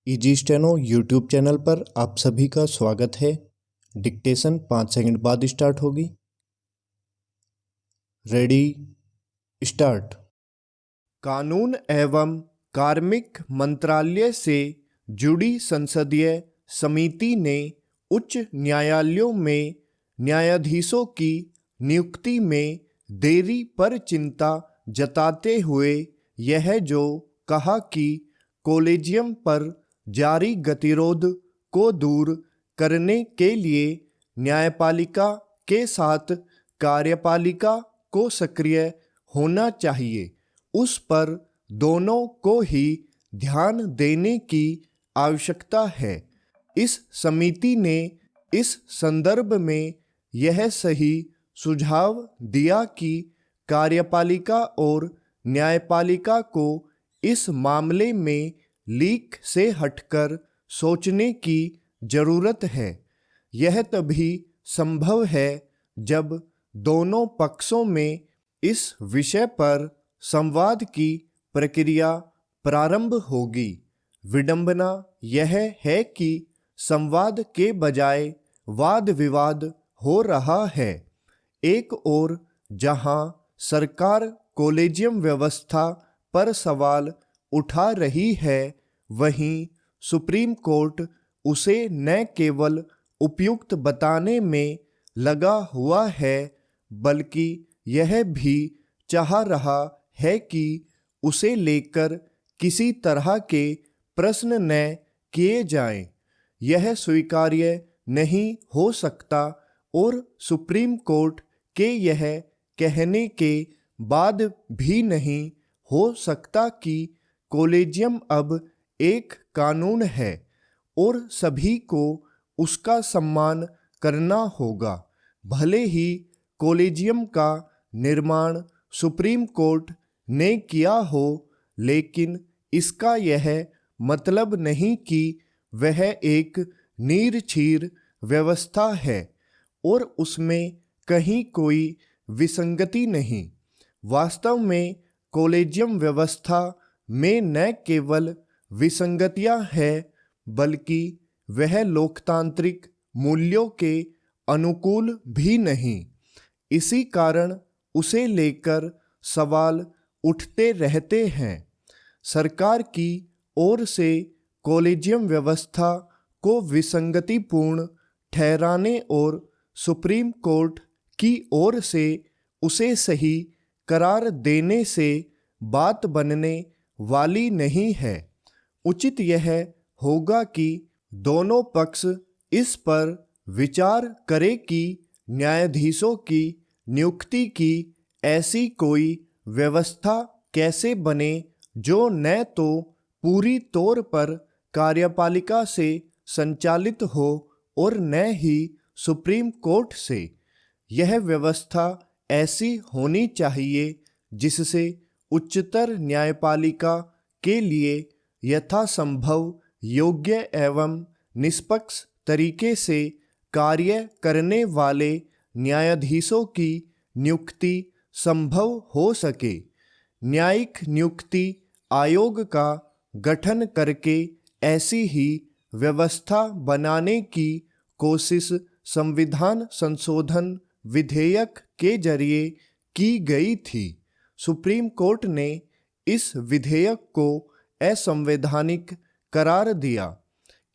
Easy steno YouTube channel पर आप सभी का स्वागत है। डिक्टेशन 5 सेकंड बाद स्टार्ट होगी। Ready start. कानून एवं कार्मिक मंत्रालय से जुड़ी संसदीय समिति ने उच्च न्यायालयों में न्यायाधीशों की नियुक्ति में देरी पर चिंता जताते हुए यह जो कहा कि कॉलेजियम पर जारी गतिरोध को दूर करने के लिए न्यायपालिका के साथ कार्यपालिका को सक्रिय होना चाहिए, उस पर दोनों को ही ध्यान देने की आवश्यकता है। इस समिति ने इस संदर्भ में यह सही सुझाव दिया कि कार्यपालिका और न्यायपालिका को इस मामले में लीक से हटकर सोचने की जरूरत है। यह तभी संभव है जब दोनों पक्षों में इस विषय पर संवाद की प्रक्रिया प्रारंभ होगी। विडंबना यह है कि संवाद के बजाय वाद विवाद हो रहा है। एक ओर जहां सरकार कॉलेजियम व्यवस्था पर सवाल उठा रही है, वहीं सुप्रीम कोर्ट उसे न केवल उपयुक्त बताने में लगा हुआ है, बल्कि यह भी चाह रहा है कि उसे लेकर किसी तरह के प्रश्न न किए जाएं। यह स्वीकार्य नहीं हो सकता और सुप्रीम कोर्ट के यह कहने के बाद भी नहीं हो सकता कि कॉलेजियम अब एक कानून है और सभी को उसका सम्मान करना होगा। भले ही कॉलेजियम का निर्माण सुप्रीम कोर्ट ने किया हो, लेकिन इसका यह मतलब नहीं कि वह एक नीरछीर व्यवस्था है और उसमें कहीं कोई विसंगति नहीं। वास्तव में कॉलेजियम व्यवस्था में न केवल विसंगतियां हैं, बल्कि वह लोकतांत्रिक मूल्यों के अनुकूल भी नहीं। इसी कारण उसे लेकर सवाल उठते रहते हैं। सरकार की ओर से कॉलेजियम व्यवस्था को विसंगतिपूर्ण ठहराने और सुप्रीम कोर्ट की ओर से उसे सही करार देने से बात बनने वाली नहीं है। उचित यह होगा कि दोनों पक्ष इस पर विचार करें कि न्यायाधीशों की नियुक्ति की ऐसी कोई व्यवस्था कैसे बने जो न तो पूरी तौर पर कार्यपालिका से संचालित हो और न ही सुप्रीम कोर्ट से। यह व्यवस्था ऐसी होनी चाहिए जिससे उच्चतर न्यायपालिका के लिए यथासंभव योग्य एवं निष्पक्ष तरीके से कार्य करने वाले न्यायाधीशों की नियुक्ति संभव हो सके। न्यायिक नियुक्ति आयोग का गठन करके ऐसी ही व्यवस्था बनाने की कोशिश संविधान संशोधन विधेयक के जरिए की गई थी। सुप्रीम कोर्ट ने इस विधेयक को असंवैधानिक करार दिया।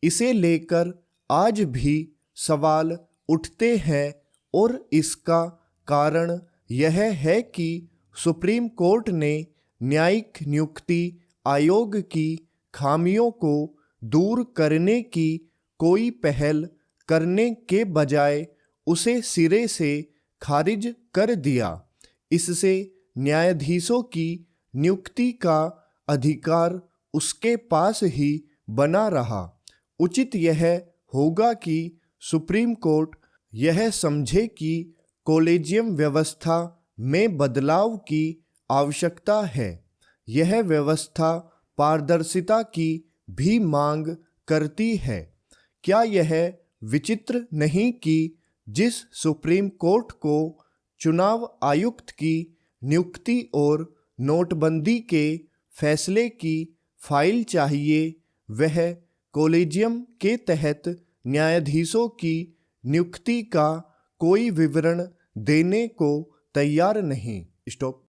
इसे लेकर आज भी सवाल उठते हैं और इसका कारण यह है कि सुप्रीम कोर्ट ने न्यायिक नियुक्ति आयोग की खामियों को दूर करने की कोई पहल करने के बजाय उसे सिरे से खारिज कर दिया। इससे न्यायाधीशों की नियुक्ति का अधिकार उसके पास ही बना रहा। उचित यह होगा कि सुप्रीम कोर्ट यह समझे कि कॉलेजियम व्यवस्था में बदलाव की आवश्यकता है। यह व्यवस्था पारदर्शिता की भी मांग करती है। क्या यह विचित्र नहीं कि जिस सुप्रीम कोर्ट को चुनाव आयुक्त की नियुक्ति और नोटबंदी के फैसले की फाइल चाहिए, वह कॉलेजियम के तहत न्यायाधीशों की नियुक्ति का कोई विवरण देने को तैयार नहीं। स्टॉप।